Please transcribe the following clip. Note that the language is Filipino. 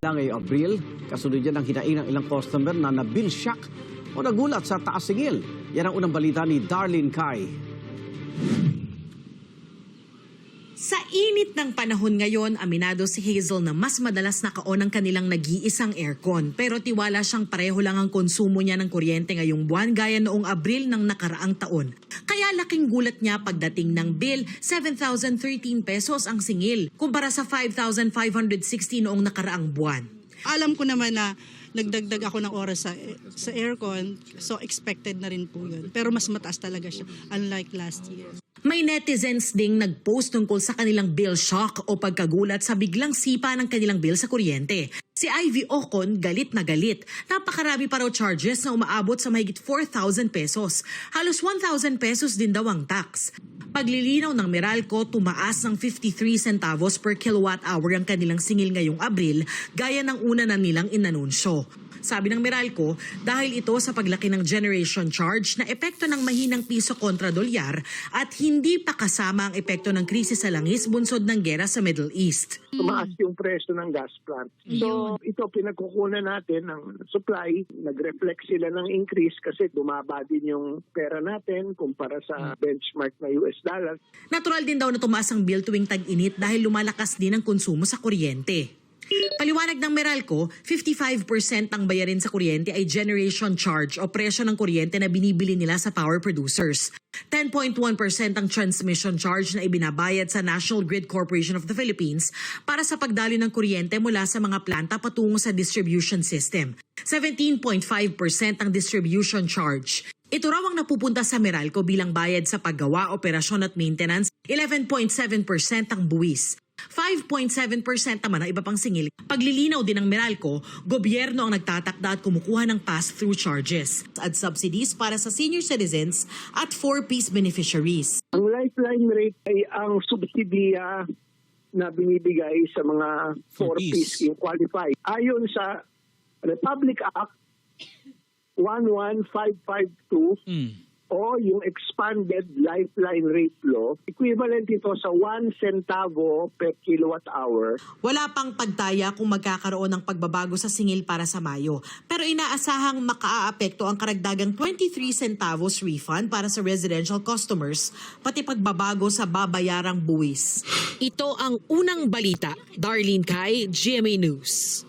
balita ngayong Abril. Kasunod yan ang hinaing ng ilang customer na na-bill shock o nagulat sa taas singil. Yan ang unang balita ni Darlene Kai. Sa init ng panahon ngayon, aminado si Hazel na mas madalas naka-on ang kanilang nag-iisang aircon. Pero tiwala siyang pareho lang ang konsumo niya ng kuryente ngayong buwan gaya noong Abril ng nakaraang taon. Kaya laking gulat niya pagdating ng bill, 7,013 pesos ang singil kumpara sa 5,560 noong nakaraang buwan. Alam ko naman na nagdagdag ako ng oras sa aircon, so expected na rin po yun. Pero mas mataas talaga siya, unlike last year. May netizens ding nag-post tungkol sa kanilang bill shock o pagkagulat sa biglang sipa ng kanilang bill sa kuryente. Si Ivy Ocon galit na galit. Napakarami pa raw charges na umaabot sa mahigit 4,000 pesos. Halos 1,000 pesos din daw ang tax. Paglilinaw ng Meralco, tumaas ng 53 centavos per kilowatt hour ang kanilang singil ngayong Abril, gaya ng una na nilang inanunsyo. Sabi ng Meralco, dahil ito sa paglaki ng generation charge na epekto ng mahinang piso kontra dolyar at hindi pa kasama ang epekto ng krisis sa langis bunsod ng gera sa Middle East. Tumaas yung presyo ng gas plant. So ito pinagkukunan natin ng supply, nag-reflect sila ng increase kasi bumaba din yung pera natin kumpara sa benchmark na US dollar. Natural din daw na tumaas ang bill tuwing tag-init dahil lumalakas din ang konsumo sa kuryente. Paliwanag ng Meralco, 55% ang bayarin sa kuryente ay generation charge o presyo ng kuryente na binibili nila sa power producers. 10.1% ang transmission charge na ibinabayad sa National Grid Corporation of the Philippines para sa pagdaloy ng kuryente mula sa mga planta patungo sa distribution system. 17.5% ang distribution charge. Ito raw ang napupunta sa Meralco bilang bayad sa paggawa, operasyon at maintenance, 11.7% ang buwis. 5.7% naman ang iba pang singil. Paglilinaw din ng Meralco, gobyerno ang nagtatakda at kumukuha ng pass-through charges at subsidies para sa senior citizens at 4-piece beneficiaries. Ang lifeline rate ay ang subsidiya na binibigay sa mga 4-piece yung qualified. Ayon sa Republic Act 11552 o yung expanded lifeline rate law, equivalent ito sa 1 centavo per kilowatt hour. Wala pang pagtaya kung magkakaroon ng pagbabago sa singil para sa Mayo. Pero inaasahang makaaapekto ang karagdagang 23 centavos refund para sa residential customers, pati pagbabago sa babayarang buwis. Ito ang unang balita. Darlene Kai, GMA News.